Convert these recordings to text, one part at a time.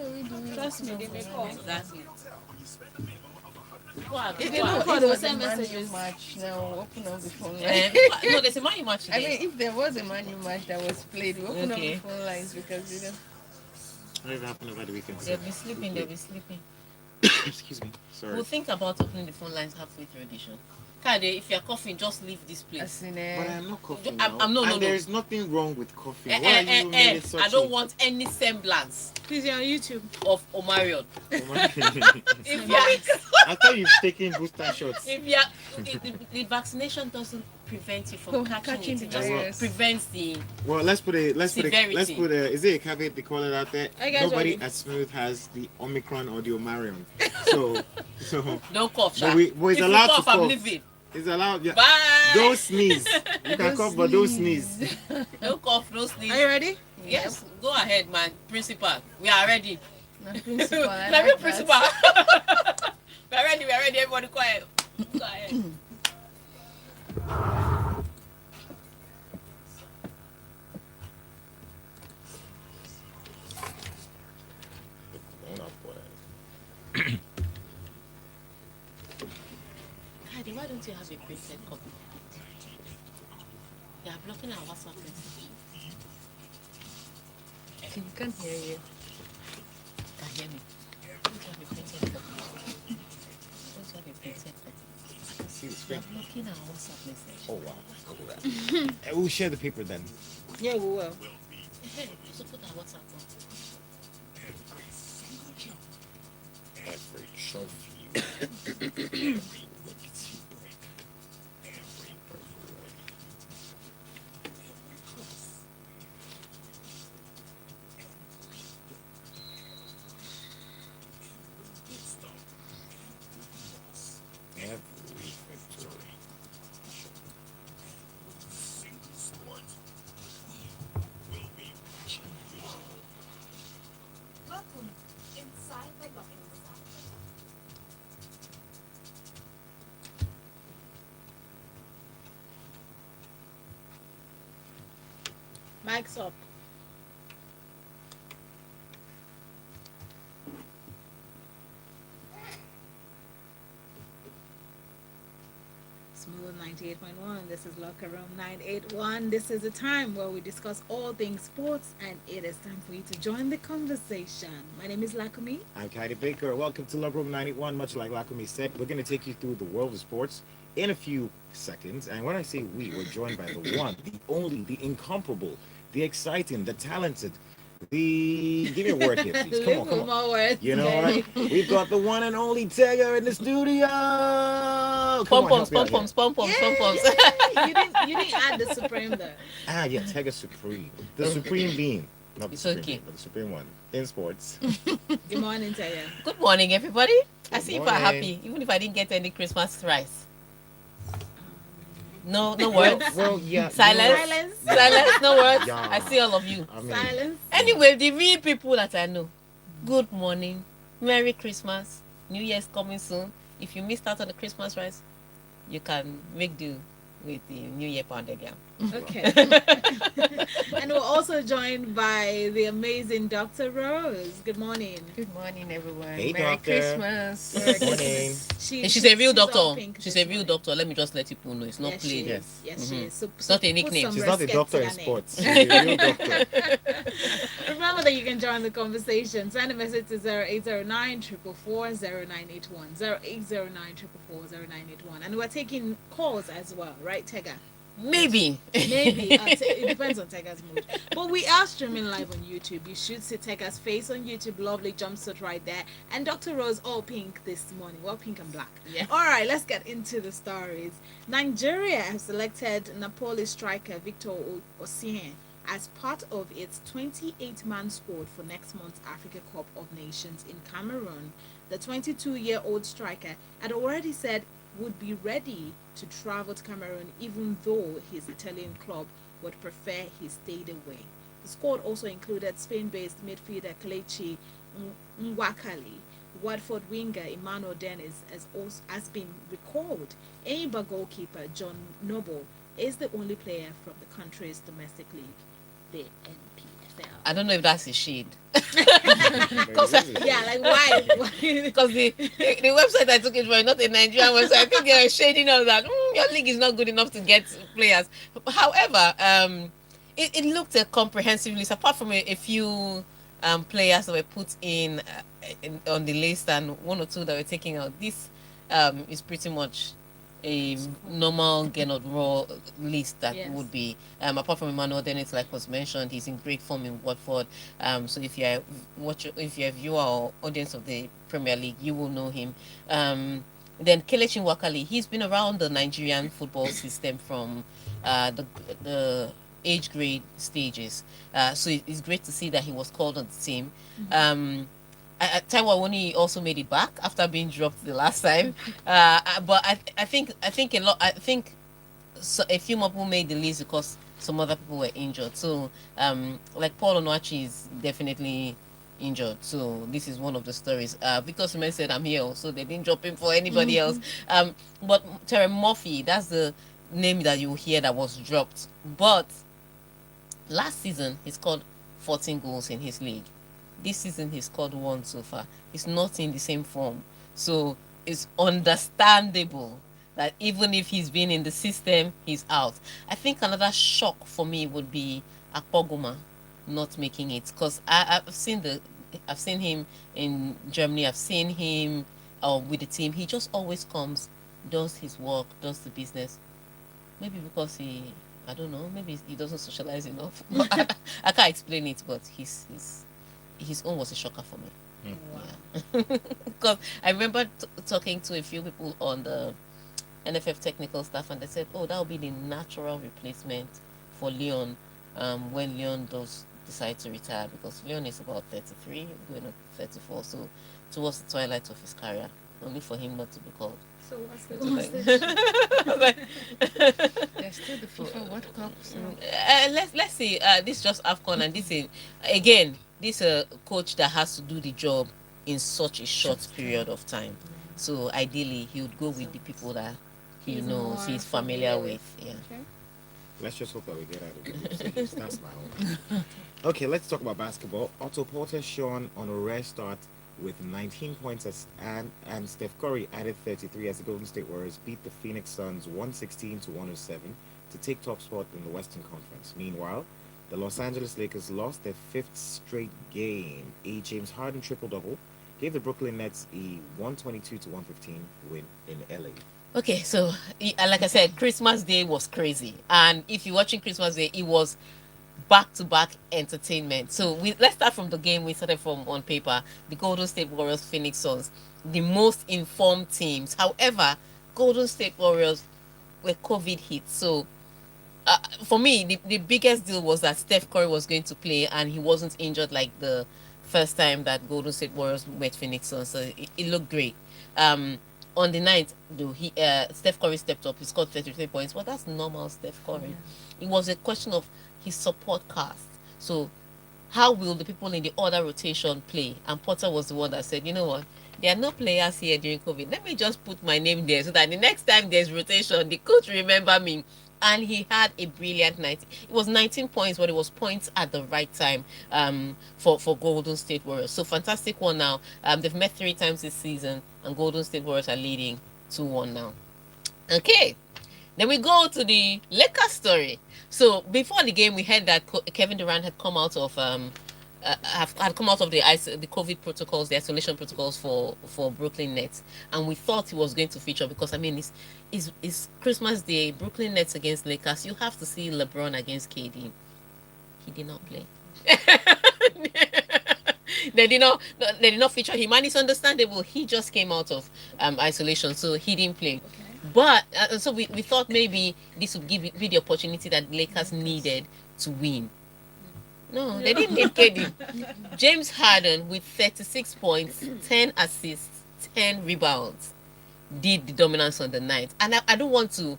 what we do. Trust me, they may call. Exactly. If They they may know call, it they will was a send Man U messages. match, now open up the phone line. And no, there's a Man U match I today. mean, if there was a Man U match that was played, we open up the Okay. phone lines because you know. What even happened over the weekend? They'll be sleeping. They'll be sleeping. Excuse me. Sorry. We'll think about opening the phone lines halfway through the show. Kade, if you're coughing, just leave this place. As in, But I'm not coughing I'm- now. I'm- no, no, and no. there's nothing wrong with coughing. Eh, Why are you made it such I don't a- want any semblance Please, you're on YouTube. of Omarion. If you're, I thought you've taken booster shots. if you're, the vaccination doesn't prevent you from catching it. It just virus. prevents the. Well, let's put a is it a caveat they call it out there? Are you guys Nobody ready? as smooth has the Omicron or the Omarion. So Don't cough, Sha. but it's If you allowed cough, to I'm cough. leaving. It's allowed. Yeah. Bye. Don't sneeze. You can cough, but don't sneeze. Don't cough, don't sneeze. Are you ready? Yes, go ahead, man. Principal, we are ready. My principal, I Now, like principal. that. We are ready. We are ready. Everybody, quiet. Go ahead. Heidi, why don't you have a printed copy? You are blocking our WhatsApp message. You can't hear you. Can hear me. Don't you have a printed copy? Don't you have a printed copy? See the You screen. are blocking our WhatsApp message. Oh wow. We'll share the paper then. Yeah, we will. Hey, you should put our WhatsApp on. Every trophy. Welcome inside the Buckingham. Mike's up. Smooth 98.1. This is Locker Room 981. This is a time where we discuss all things sports, and it is time for you to join the conversation. My name is Lakumi. I'm Katie Baker. Welcome to Love Room 91. Much like Lakumi said, we're going to take you through the world of sports in a few seconds. And when I say we, we're joined by the one, the only, the incomparable, the exciting, the talented, the... Give me a word here, please. Come on, come on. More words. You know what? We've got the one and only Tega in the studio. Come Pom on, poms, help me out pom here. poms, pom poms, pom poms. You didn't add the supreme there. Ah, yeah, Tega Supreme. The Supreme Being. Not the It's Supreme okay. Being, but the Supreme one. In sports. Good morning, Taya. Good morning, everybody. I Good see you are morning. happy, even if I didn't get any Christmas rice. No words. Well, yeah. Silence. Silence. Silence. No words. Yeah. I see all of you. I mean, Silence. Anyway, the real people that I know. Good morning. Merry Christmas. New Year's coming soon. If you missed out on the Christmas rice, you can make do with the New Year pounded yam. Okay. And we're also joined by the amazing Dr. Rose. Good morning. Good morning, everyone. Hey, Merry doctor. Christmas. Good morning. She's a real all doctor. pink She's this a real morning. doctor. Let me just let people know. It's not Yes, she plain. is. Yes. Yes, she is. So, It's not a put nickname. some She's not a respect doctor to in her name. sports. She's a real doctor. Remember that you can join the conversation. Send a message to 0809 444 0981. 0809 444 0981. And we're taking calls as well, right, Tega? Maybe. Maybe. It depends on Tega's mood. But we are streaming live on YouTube. You should see Tega's face on YouTube. Lovely jumpsuit right there. And Dr. Rose all pink this morning. Well, pink and black. Yeah. All right, let's get into the stories. Nigeria has selected Napoli striker Victor Osimhen as part of its 28-man squad for next month's Africa Cup of Nations in Cameroon. The 22-year-old striker had already said would be ready to travel to Cameroon even though his Italian club would prefer he stayed away. The squad also included Spain-based midfielder Kelechi Nwakali. Watford winger Emmanuel Dennis has been recalled. Enyimba goalkeeper John Noble is the only player from the country's domestic league, the I don't know if that's a shade. Yeah, like why? Because the website I took it from, not a Nigerian website, I think they were shading us that your league is not good enough to get players. However, it looked a comprehensive list, apart from a few players that were put on the list and one or two that were taken out. This is pretty much a normal Gennard Raw list that Yes. would be apart from Emmanuel Dennis, like was mentioned, he's in great form in Watford. So if you're a viewer or audience of the Premier League, you will know him. Then Kelechi Wakali, he's been around the Nigerian football system from the age grade stages. So it's great to see that he was called on the team. Taiwo Awoniyi also made it back after being dropped the last time. But I think a few more people made the list because some other people were injured. So like Paul Onuachi is definitely injured. So this is one of the stories. Victor Osimhen said I'm here, so they didn't drop him for anybody else. But Terry Murphy, that's the name that you hear that was dropped. But last season he scored 14 goals in his league. This season he scored 1 so far. He's not in the same form. So it's understandable that even if he's been in the system, he's out. I think another shock for me would be Akpoguma not making it, because I've seen him in Germany. I've seen him with the team. He just always comes, does his work, does the business. Maybe because I don't know, maybe he doesn't socialize enough. I can't explain it, but his own was a shocker for me. Wow. Because I remember talking to a few people on the NFF technical staff, and they said, "Oh, that will be the natural replacement for Leon when Leon does decide to retire, because Leon is about 33, going on 34, so towards the twilight of his career, only for him not to be called." So what's the There's still the FIFA World Cup. So. Let's see. This is just AFCON, and this is again this coach that has to do the job in such a short period of time. So ideally, he would go with the people that he He's knows, more he's familiar familiar with. Yeah. Okay. Let's just hope that we get out of the group stages. That's my own. Okay, let's talk about basketball. Otto Porter shone on a rare start with 19 points and Steph Curry added 33 as the Golden State Warriors beat the Phoenix Suns 116 to 107 to take top spot in the Western Conference. Meanwhile, the Los Angeles Lakers lost their 5th straight game. A James Harden triple-double gave the Brooklyn Nets a 122 to 115 win in LA. Okay, so like I said, Christmas Day was crazy, and if you're watching Christmas Day, it was back-to-back entertainment. So let's start from the game we started from on paper. The Golden State Warriors, Phoenix Suns, the most informed teams. However, Golden State Warriors were COVID hit. So for me, the biggest deal was that Steph Curry was going to play and he wasn't injured like the first time that Golden State Warriors met Phoenix Suns. So it looked great. On the night, though, Steph Curry stepped up. He scored 33 points. Well, that's normal Steph Curry. It was a question of his support cast. So how will the people in the other rotation play? And Potter was the one that said, you know what? There are no players here during COVID. Let me just put my name there so that the next time there's rotation, the coach remember me. And he had a brilliant night. It was 19 points, but it was points at the right time for Golden State Warriors. So fantastic one now. They've met 3 times this season, and Golden State Warriors are leading 2-1 now. Okay. Then we go to the Lakers story. So before the game, we heard that Kevin Durant had come out of had come out of the COVID protocols, the isolation protocols for Brooklyn Nets, and we thought he was going to feature because I mean it's Christmas Day, Brooklyn Nets against Lakers. You have to see LeBron against KD. He did not play. They did not feature him, and it's understandable. He just came out of isolation, so he didn't play. Okay. But so we thought maybe this would be the opportunity that Lakers needed to win. No, they didn't need KD. James Harden with 36 points, 10 assists, 10 rebounds, did the dominance on the night. And I don't want to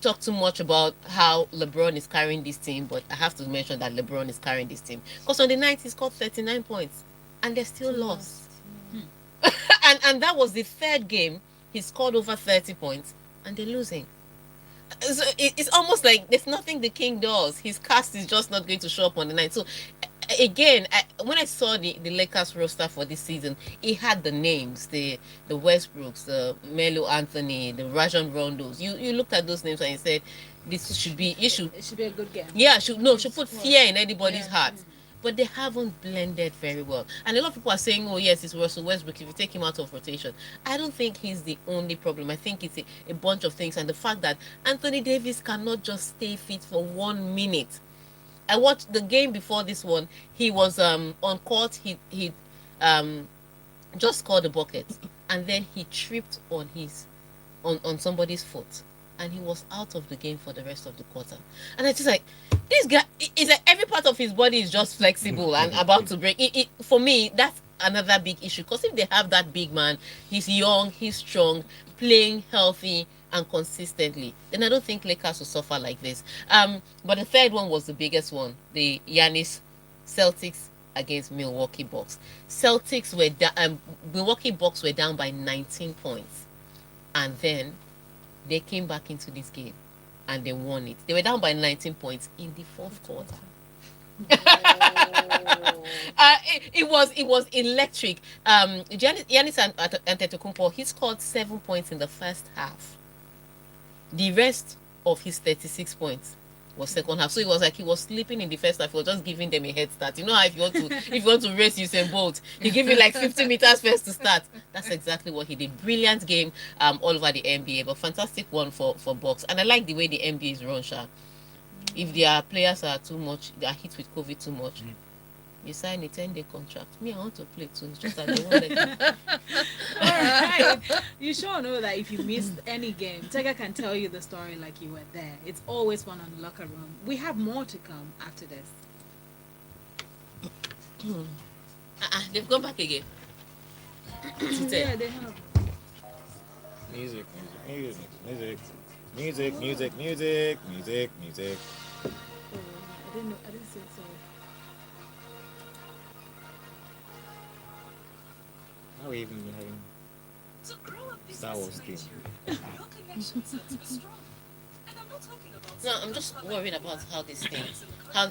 talk too much about how LeBron is carrying this team, but I have to mention that LeBron is carrying this team because on the night he scored 39 points, and they still lost. and that was the third game he scored over 30 points, and they're losing. So it's almost like there's nothing the king does. His cast is just not going to show up on the night. So again, when I saw the Lakers roster for this season, it had the names, the Westbrooks, the Melo Anthony, the Rajon Rondos. You looked at those names and you said, this should be, you should, It should be a good game. yeah, should put fear in anybody's Yeah. heart. But they haven't blended very well. And a lot of people are saying, oh, yes, it's Russell Westbrook if you take him out of rotation. I don't think he's the only problem. I think it's a bunch of things. And the fact that Anthony Davis cannot just stay fit for 1 minute. I watched the game before this one. He was on court. He um just scored a bucket, and then he tripped on somebody's foot, and he was out of the game for the rest of the quarter. And I just like, this guy is like every part of his body is just flexible and about to break. For me, that's another big issue, because if they have that big man, he's young, he's strong, playing healthy and consistently, then I don't think Lakers will suffer like this. But the third one was the biggest one, the Giannis Celtics against Milwaukee Bucks. Milwaukee Bucks were down by 19 points, and then they came back into this game and they won it. They were down by 19 points in the fourth quarter. It was electric. Giannis Antetokounmpo, he scored 7 points in the first half. The rest of his 36 points was second half. So it was like he was sleeping in the first half. He was just giving them a head start. You know how if you want to race Usain Bolt, he give you like 50 meters first to start. That's exactly what he did. Brilliant game all over the NBA, but fantastic one for Bucks. And I like the way the NBA is run, Sha. If their players are hit with COVID too much, you sign a 10-day contract. Me, I want to play too. It's just that they won't let me. Alright. You sure know that if you missed any game, Tega can tell you the story like you were there. It's always fun on the locker room. We have more to come after this. They've gone back again. Yeah, they have. Music. Oh, I didn't say so. How are we even having To grow up Star Wars business theme? in Nigeria, your connections have to be strong. And I'm not talking about No, I'm just worried about how this thing is How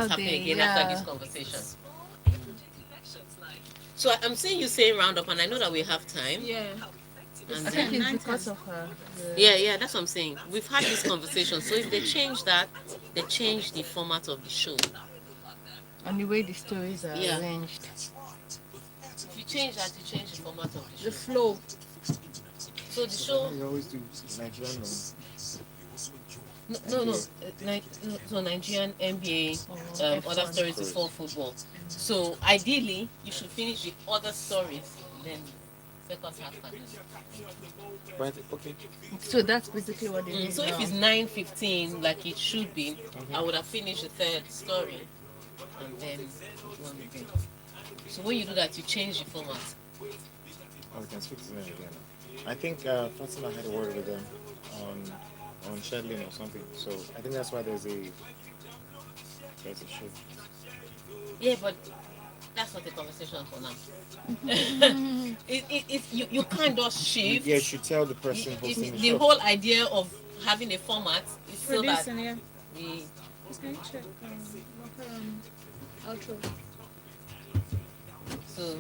happening they- again yeah. after this conversation. small everyday connections like So I'm seeing you saying round up, and I know that we have time. Yeah. how effective And I is then- think Yeah, it's because of her. Yeah, that's what I'm saying. We've had this conversation, so if they change that, they change the format of the show. And the way the stories are Yeah. arranged. If you change that, you change the format of the The show. flow. So the show, You always do Nigerian. no. So Nigerian NBA, other F1. stories before football. So ideally, you should finish the other stories, then second half can end. But okay. So that's basically what they did. So if now. it's 9:15 like it should be, I would have finished the third story and then one again. So when you do that, you change the format. Oh, we can speak to them again. I think Fatima had a word with them on scheduling or something. So I think that's why there's a show. Yeah, but that's not the conversation for now. You can't just shift. Yeah, you should tell the person hosting the The show. whole idea of having a format is so that Producing, yeah. we Just can you check locker room outro. so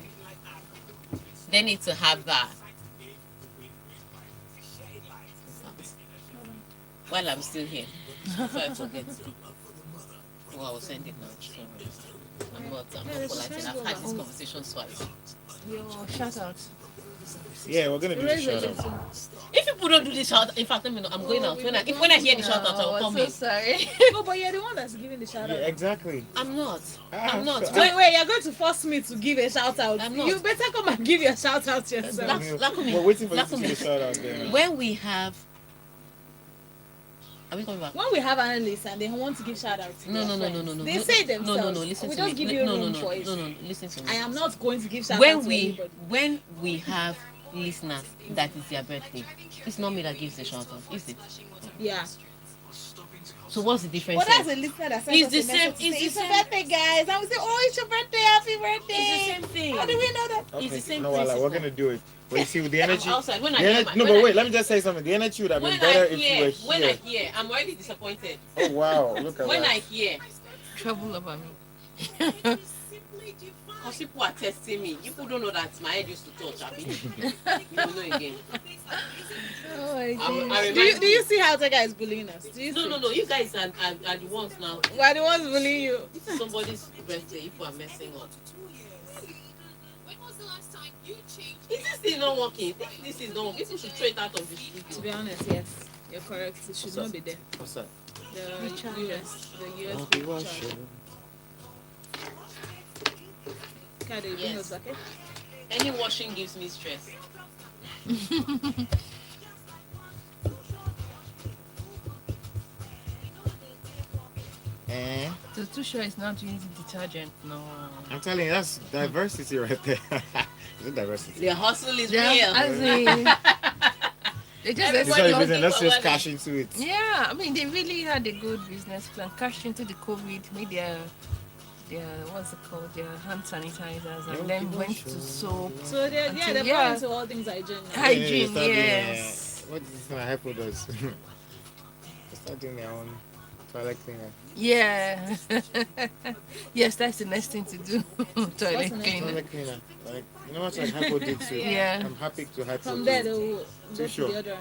they need to have that. While I'm still here, before I forget. Oh, I will send it now. Sorry. I'm not polite enough. I've had this conversation twice. Your shout out. Yeah, we're gonna do the Raise shout the out. little. If people don't do this shout, in fact, let me know. I'm going out. When I hear the shout out, I will I'm come so in. sorry. No, but you're the one that's giving the shout Yeah, out. exactly. I'm not. Ah, I'm not. so- Wait, you're going to force me to give a shout out. I'm not. You better come and give your shout out yourself. Lakumi. We're waiting for you to Lakumi. do the shout out there. When we have, are we coming back? When we have analysts and they want to give shout outs to No. their friends, They say themselves. No. Listen we to just me. give you No. room for it. No. Listen to me. I am not going to give shout When outs to we anybody. have listeners that is their birthday, it's not me that gives the shout out, is it? Yeah. So what's the difference? Well, that's here? a listener that sent It's us the a same- message to it's say, the it's your same- birthday, guys. And we say, oh, it's your birthday, happy birthday. It's the same thing. How do we know that? Okay, It's the same no, we're principle. gonna do it. But you see, with the energy, I'm outside. When I the hear energy my, no, when but I, wait, let me just say something. The energy would have been when better I if you hear, were when I here. hear, I'm already disappointed. Oh wow, look at When that. I hear, Trouble over me. Simply define. because people are testing me. People don't know that my head used to touch. I mean, you will know again. Oh my I days. Do you see how the guy is bullying us? Do you No, see? no, no. You guys are the ones now. We're the ones bullying you. This is somebody's birthday. People are messing up. When was the last time you changed? Is this thing not working? If this is not working, people should throw it out of the To studio. be honest, yes, you're correct. It should not be there. What's that? The I'll USB be charger. watching. Can you bring Yes. us back? Any washing gives me stress. Eh? So too sure it's not using detergent. No. I'm telling you, that's diversity right there. Is it diversity? The hustle is Yeah, real. as in, they just Everybody It's not a wants business. Let's to just work. cash into it. yeah. I mean, they really had a good business plan. Cashed into the COVID, made their what's it called? Their hand sanitizers, and then went to soap. So they're Until- they're yeah. going to all things hygiene now. Hygiene, start doing, yes. what is this thing Hypo does? They start doing their own toilet cleaner. Yeah. Yes, that's the next thing to do. Toilet the next cleaner. Toilet cleaner. Like, you know what like Hypo did too? Yeah. I'm happy to Hypo. From too. there, they'll go to sure. the other.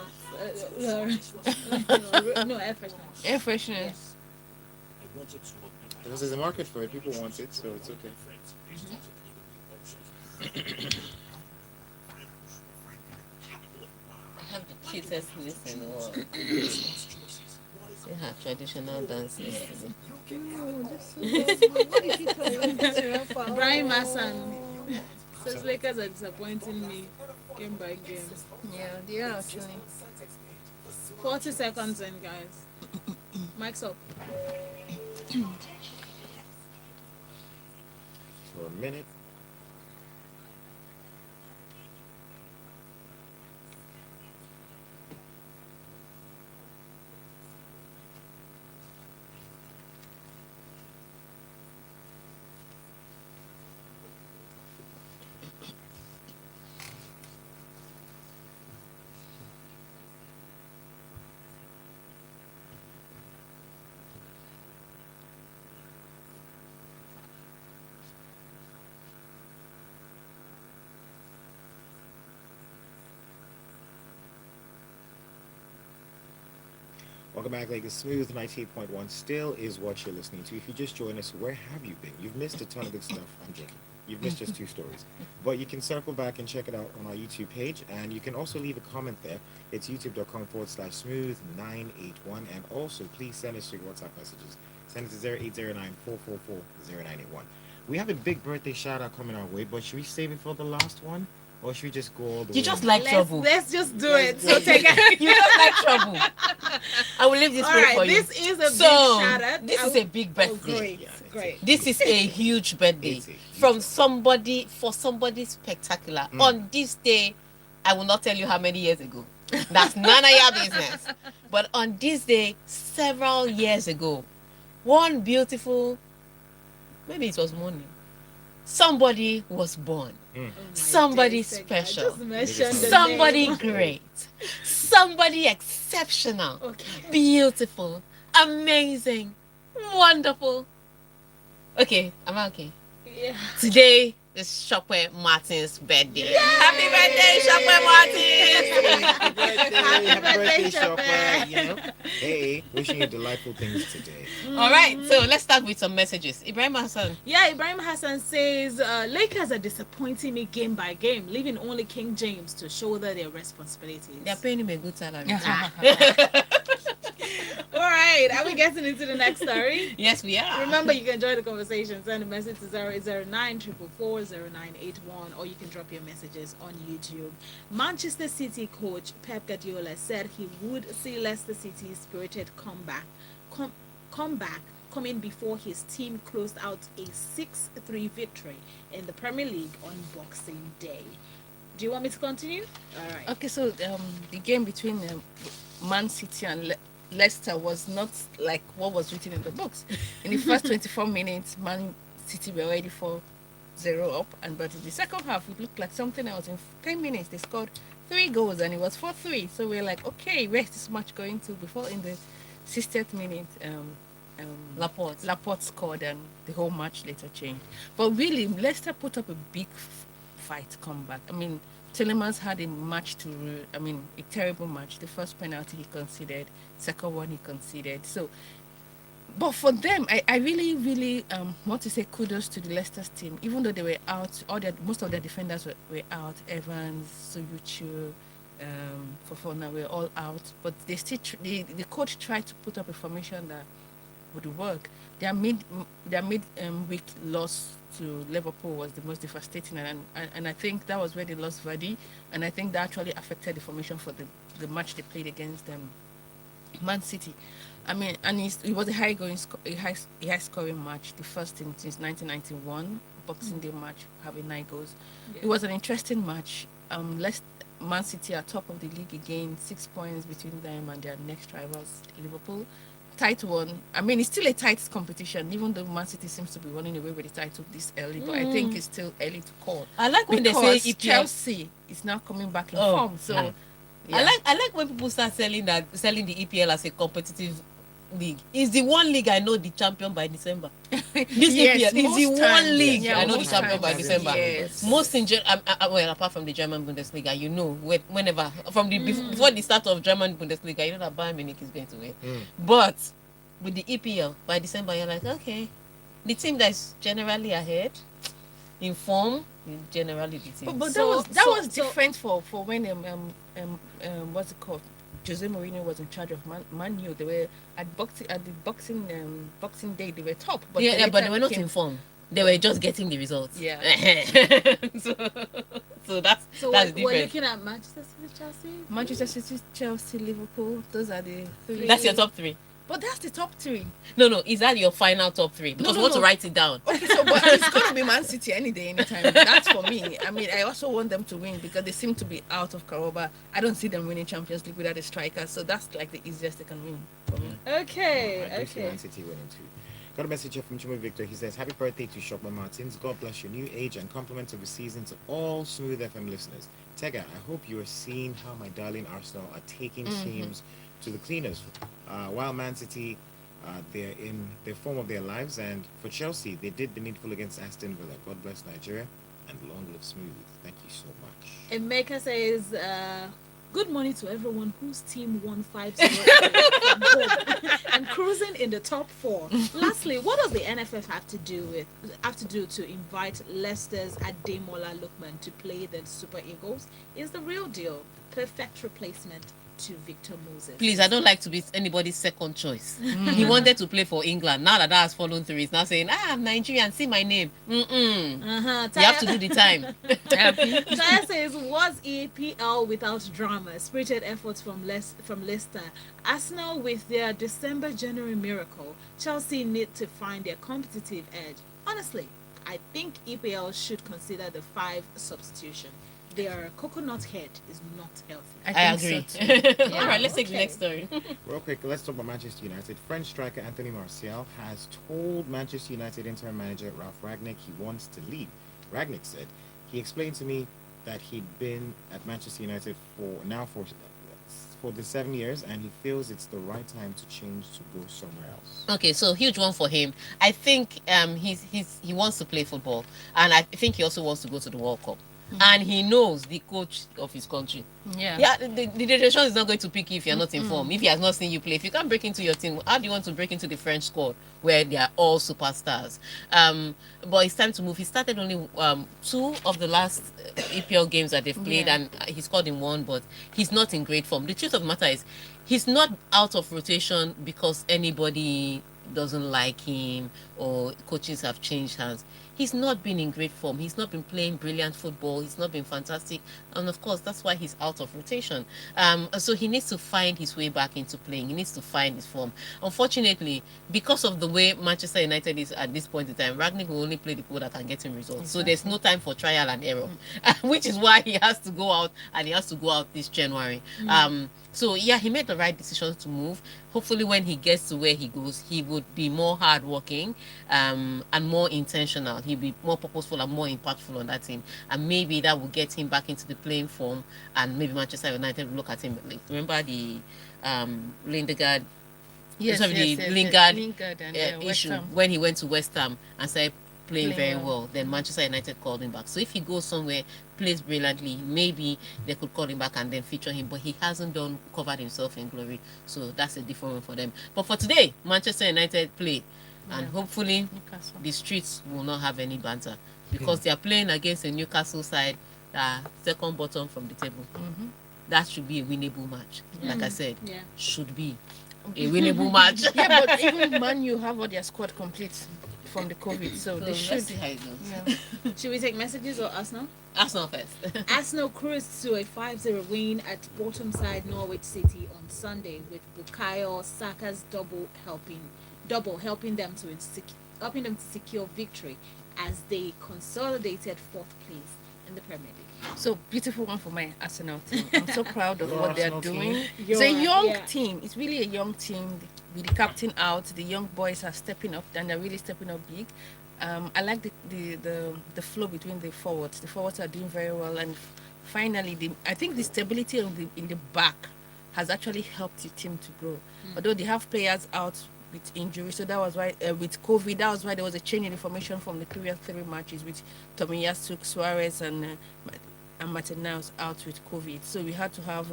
No, air freshener. Air freshener. Yes. Because there's a market for it. People want it, so it's okay. I have the cutest list in the world. See her traditional dances. Brian Masson says Lakers are disappointing me game by game. Yeah, they are actually. 40 seconds in, guys. Mic's up. For a minute. Welcome back, Lake is Smooth 98.1 still is what you're listening to. If you just joined us, where have you been? You've missed a ton of good stuff. I'm joking. You've missed just 2 stories. But you can circle back and check it out on our YouTube page. And you can also leave a comment there. It's youtube.com/smooth981. And also, please send us your WhatsApp messages. Send it to 0809-444-0981. We have a big birthday shout out coming our way, but should we save it for the last one? Or should we just go all the way? You just like trouble. Let's just do it. So take it. You just like trouble. I will leave this All room right, for you. this is a So, big shout out. this is a big birthday. Oh, great, Yeah, it's great. This is a huge birthday It's a huge from somebody, for somebody spectacular. On this day, I will not tell you how many years ago. That's none of your business. But on this day, several years ago, one beautiful, maybe it was morning, somebody was born. Oh my Somebody days, take it. special. I just mentioned the Somebody name. great. Somebody exceptional. Okay. Beautiful. Amazing. Wonderful. Okay, am I okay? Yeah. Today is Shopware Martin's birthday. Happy birthday, Shopware Martin! Happy birthday, Happy birthday, shopper. shopper. You know? Hey, wishing you delightful things today. All right, so let's start with some messages. Ibrahim Hassan. Yeah, Ibrahim Hassan says Lakers are disappointing me game by game, leaving only King James to shoulder their responsibilities. They're paying him a good salary. All right, are we getting into the next story? Yes, we are. Remember, you can join the conversation. Send a message to 0809-444-0981, or you can drop your messages on YouTube. Manchester City coach Pep Guardiola said he would see Leicester City's spirited comeback coming before his team closed out a 6-3 victory in the Premier League on Boxing Day. Do you want me to continue? All right. Okay, so the game between Man City and Leicester was not like what was written in the books. In the first 24 minutes, Man City were already 0 up, and but in the second half it looked like something else. In 10 minutes they scored 3 goals and it was 4-3. So we're like, okay, where's this match going to? Before in the 60th minute, Laporte scored and the whole match later changed. But really, Leicester put up a big fight comeback. I mean, Tillemans had a match a terrible match. The first penalty he conceded, second one he conceded. So, but for them, I really, really want to say kudos to the Leicester's team. Even though they were out, most of their defenders were out. Evans, Soyuchu, Fofana were all out. But they still, the coach tried to put up a formation that would work. Their week loss to Liverpool was the most devastating, and I think that was where they lost Vardy, and I think that actually affected the formation for the match they played against Man City. I mean, and it was a high scoring match, the first since 1991 Boxing Day match having 9 goals. Yeah. It was an interesting match. Man City are top of the league again, 6 points between them and their next rivals, Liverpool. Tight one. I mean, it's still a tight competition, even though Man City seems to be running away with the title this early. But I think it's still early to call. I like when they because say EPL. Chelsea is now coming back in form. So yeah. I like when people start selling the EPL as a competitive league. It's the one league I know the champion by December. This Yes, EPL is most the times, one league yeah, I know the most champion by times, December. yes. Most in well, apart from the German Bundesliga, you know, whenever from the before the start of German Bundesliga, you know that Bayern Munich is going to win. But with the EPL by December, you're like, okay, the team that is generally ahead in form is generally the team. But So- that was so- different for when what's it called? Jose Mourinho was in charge of Man U. They were at the boxing day. They were top, but but they were not in form. They were just getting the results. Yeah. so that's So that's we're different. looking at Manchester City, Chelsea. Manchester City, Chelsea, Liverpool. Those are the 3. That's your top 3. But that's the top 3. No, is that your final top 3? Because No, we want to no. write it down. Okay, so but it's going to be Man City any day, anytime. That's for me. I mean, I also want them to win because they seem to be out of Karoba. I don't see them winning Champions League without a striker, so that's like the easiest they can win for me. Okay, I do see okay. Man City winning too. Got a message here from Chimo Victor. He says, "Happy birthday to Shopper Martins. God bless your new age and compliments of the season to all Smooth FM listeners. Tega, I hope you are seeing how my darling Arsenal are taking teams to the cleaners. While Man City, they're in the form of their lives, and for Chelsea, they did the needful against Aston Villa. God bless Nigeria, and long live Smooth. Thank you so much." And Maker says, good morning to everyone whose team won 5-0 from home and cruising in the top 4. Lastly, what does the NFF have to do to invite Leicester's Ademola Lookman to play the Super Eagles? Is the real deal. Perfect replacement to Victor Moses. Please, I don't like to be anybody's second choice. He wanted to play for England. Now that has fallen through, he's now saying, I'm Nigerian, see my name. You have to do the time. Taya says, was EPL without drama? Spirited efforts from Leicester. Arsenal with their December-January miracle. Chelsea need to find their competitive edge. Honestly, I think EPL should consider the 5 substitution. Their coconut head is not healthy. I agree. So too. All right, let's take the okay. next story. Real quick, let's talk about Manchester United. French striker Anthony Martial has told Manchester United interim manager Ralph Ragnick he wants to leave. Ragnick said, he explained to me that he'd been at Manchester United for the 7 years, and he feels it's the right time to change to go somewhere else. Okay, so huge one for him. I think he wants to play football, and I think he also wants to go to the World Cup. And he knows the coach of his country. Yeah. The direction is not going to pick you if you're not informed. If he has not seen you play, if you can't break into your team, how do you want to break into the French squad where they are all superstars? But it's time to move. He started only 2 of the last EPL games that they've played, Yeah. and he scored in 1, but he's not in great form. The truth of the matter is, he's not out of rotation because anybody doesn't like him or coaches have changed hands. He's not been in great form. He's not been playing brilliant football. He's not been fantastic. And of course, that's why he's out of rotation. So he needs to find his way back into playing. He needs to find his form. Unfortunately, because of the way Manchester United is at this point in time, Ragnick will only play the people that can get him results. So there's no time for trial and error, which is why he has to go out, and he has to go out this January. So yeah, he made the right decision to move. Hopefully when he gets to where he goes, he would be more hardworking and more intentional. he'll be more purposeful and more impactful on that team, and maybe that will get him back into the playing form, and maybe Manchester United will look at him. Like, remember the Lindegaard, Yes, sorry, yes, the yes, Lingard Lingard and West issue Ham. when he went to West Ham and started playing Playing very well. well. Then Manchester United called him back. So if he goes somewhere, plays brilliantly, maybe they could call him back and then feature him. But he hasn't covered himself in glory. So that's a different one for them. But for today, Manchester United play, and Yeah. hopefully Newcastle. the streets will not have any banter, because they are playing against a Newcastle side that are second bottom from the table. Mhm. That should be a winnable match. Like I said, Yeah. should be a winnable match. Yeah, but even Man U have all their squad complete from the COVID, so So they let's should. see how it goes. Yeah. Should we take messages or Arsenal? Arsenal first. Arsenal cruised to a 5-0 win at bottom side Norwich City on Sunday, with Bukayo Saka's double helping them to secure victory as they consolidated fourth place in the Premier League. So beautiful one for my Arsenal team. I'm so proud of Your what they're Arsenal doing. team? It's a young Yeah. team. It's really a young team. With the captain out, the young boys are stepping up, and they're really stepping up big. I like the flow between the forwards. The forwards are doing very well, and finally, I think the stability in the back has actually helped the team to grow. Although they have players out with injury, so that was why with COVID, that was why there was a change in information from the previous 3 matches, with Tomiyasu, Suarez, and Martinez out with COVID. So we had to have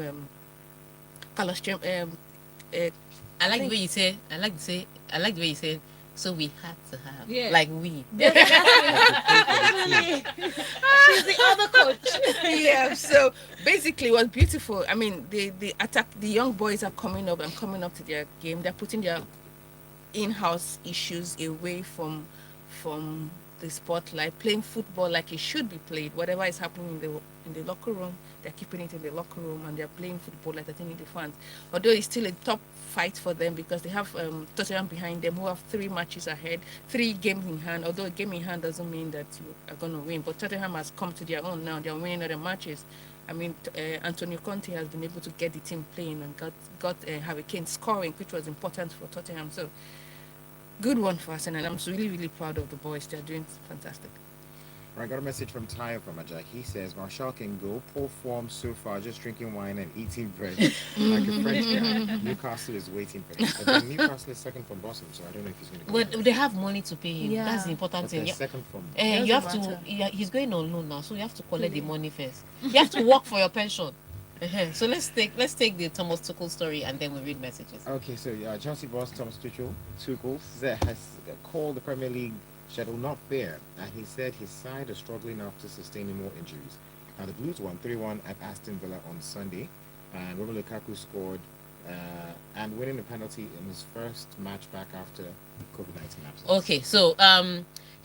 Carlos I like the way you say. I like the way you say. So we had to have. Yeah. Like we. Definitely. She's the other coach. yeah, so basically it was beautiful. I mean, the young boys are coming up to their game. They're putting their in-house issues away from the spotlight, playing football like it should be played. Whatever is happening in the locker room, they're keeping it in the locker room, and they're playing football like entertaining the fans. Although it's still a top fight for them, because they have Tottenham behind them, who have 3 matches ahead, 3 games in hand. Although a game in hand doesn't mean that you are going to win, but Tottenham has come to their own now. They're winning other matches. I mean, Antonio Conte has been able to get the team playing and got Harry Kane scoring, which was important for Tottenham. So good one for us, and I'm really, really proud of the boys. They're doing fantastic. I got a message from Tayo from Ajak. He says Marshall can go. Poor form so far, just drinking wine and eating bread like a French guy. Newcastle is waiting for him. But then Newcastle is second from bottom, so I don't know if he's going to go. But they have money to pay him. Yeah. That's the important But thing. they're second from. You have Doesn't to. matter. Yeah, he's going on loan now, so you have to collect the money first. You have to work for your pension. So let's take the Thomas Tuchel story, and then we read messages. Okay, so Chelsea boss Thomas Tuchel has called the Premier League schedule not fair, and he said his side is struggling after sustaining more injuries. Now the Blues won 3-1 at Aston Villa on Sunday, and Romelu Lukaku scored and winning the penalty in his first match back after COVID-19 absence. Okay, so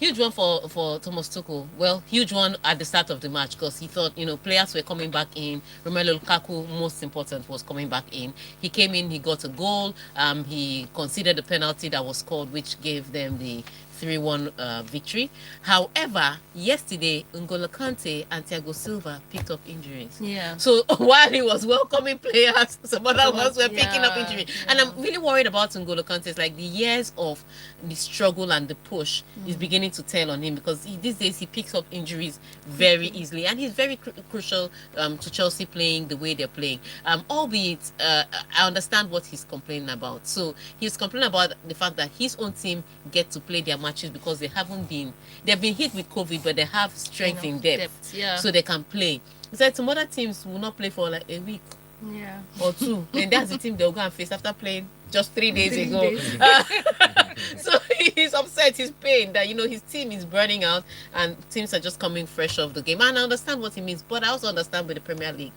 huge one for Thomas Tuchel. Well, huge one at the start of the match, because he thought players were coming back in. Romelu Lukaku, most important, was coming back in. He came in, he got a goal. He conceded a penalty that was scored, which gave them the 3-1 victory. However, yesterday N'Golo Kante and Thiago Silva picked up injuries. Yeah. So while he was welcoming players, some other ones were picking up Yeah, injury. yeah. And I'm really worried about N'Golo Kante. It's like the years of the struggle and the push is beginning to tell on him, because these days he picks up injuries very easily, and he's very crucial to Chelsea playing the way they're playing. Albeit, I understand what he's complaining about. So he's complaining about the fact that his own team get to play their matches because they've been hit with COVID, but they have strength in depth, Yeah. so they can play. He said some other teams will not play for like a week yeah. or 2, and that's the team they'll go and face after playing just 3 days 3 ago. days. So he's upset, he's pained that his team is burning out and teams are just coming fresh off the game. And I understand what he means, but I also understand with the Premier League,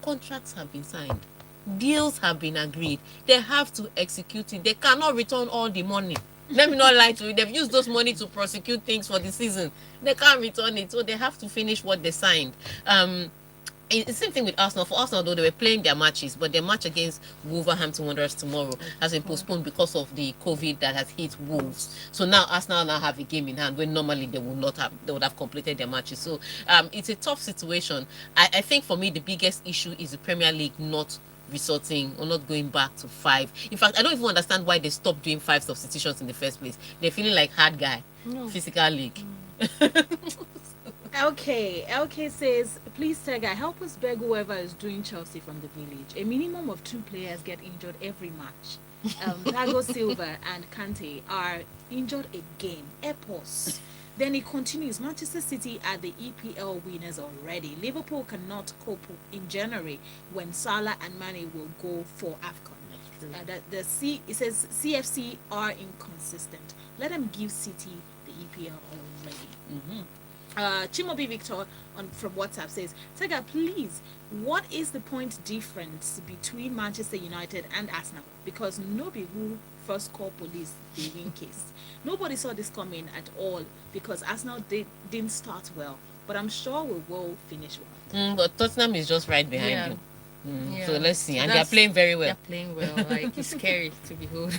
contracts have been signed, deals have been agreed, they have to execute it. They cannot return all the money. Let me not lie to you, they've used those money to prosecute things for the season. They can't return it, so they have to finish what they signed. It's the same thing with Arsenal. For Arsenal, though, they were playing their matches, but their match against Wolverhampton Wanderers tomorrow has been postponed because of the COVID that has hit Wolves. So now Arsenal have a game in hand when normally they would have completed their matches. So it's a tough situation. I think for me the biggest issue is the Premier League not resorting or not going back to five. In fact, I don't even understand why they stopped doing five substitutions in the first place. They're feeling like hard guy, No. physical league. LK says, please Tega, help us beg whoever is doing Chelsea from the village. A minimum of 2 players get injured every match. Thiago Silva and Kante are injured again. Epos. Then it continues. Manchester City are the EPL winners already. Liverpool cannot cope in January when Salah and Mane will go for AFCON. It says CFC are inconsistent. Let them give City the EPL already. Mm-hmm. Chimobi Victor from WhatsApp says, Tega, please, what is the point difference between Manchester United and Arsenal? Because nobody who first call police they win case. Nobody saw this coming at all because Arsenal didn't start well, but I'm sure we will finish well. But Tottenham is just right behind Yeah. you. Yeah. So let's see. So And they're that's- playing very well. They're playing well. Like, it's scary to behold.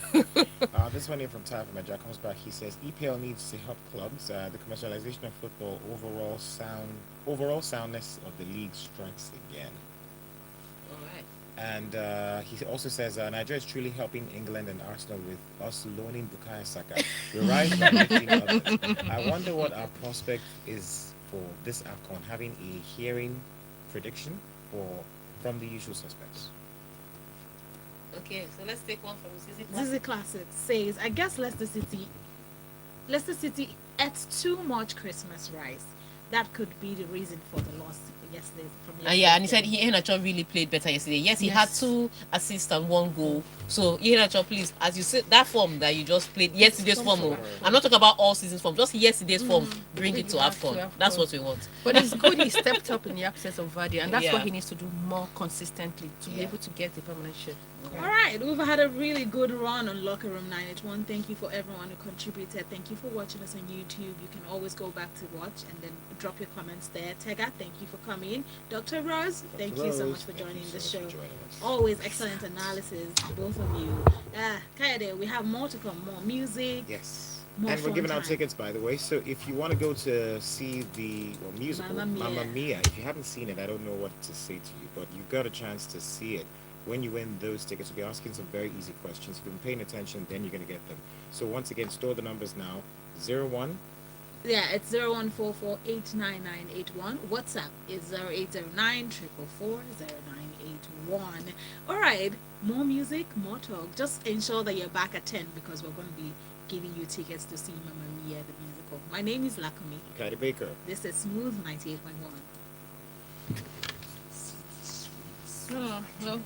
This one here from Ty from Jack comes back. He says EPL needs to help clubs. The commercialization of football, overall soundness of the league strikes again. All right. And he also says Nigeria is truly helping England and Arsenal with us loaning Bukayo Saka. We rise by lifting others. I wonder what our prospect is for this AFCON, having a hearing prediction from the usual suspects. Okay, so let's take one from Zizi. Zizi Classic says, I guess Leicester City ate too much Christmas rice. That could be the reason for the loss yesterday. Yeah, and he said Iheanacho really played better yesterday. Yes, he had Yes. 2 assists and 1 goal. So Iheanacho, please, as you said, that form that you just played, yesterday's form. I'm not talking about all seasons form, just yesterday's form. Bring it to AFCON. That's what we want. But it's good he stepped up in the absence of Vardy, and that's Yeah. what he needs to do more consistently to be Yeah. able to get the permanent shirt. All right, we've had a really good run on Locker Room 981. Thank you for everyone who contributed. Thank you for watching us on YouTube. You can always go back to watch and then drop your comments there. Tega, thank you for coming. Dr. Rose, thank you so much for joining the show. Always excellent analysis, both of you. Kayode, we have more to come, more music. Yes. More And we're fun giving out time. tickets, by the way. So if you want to go to see the musical Mamma Mia. Mia, if you haven't seen it, I don't know what to say to you, but you got a chance to see it. When you win those tickets, we'll be asking some very easy questions. If you've been paying attention, then you're going to get them. So once again, store the numbers now. 01. Yeah, it's 0144899981. WhatsApp is 0809440981. All right, more music, more talk. Just ensure that you're back at 10 because we're going to be giving you tickets to see Mamma Mia the musical. My name is Lakumi. Kylie Baker. This is Smooth 98.1. Oh, well,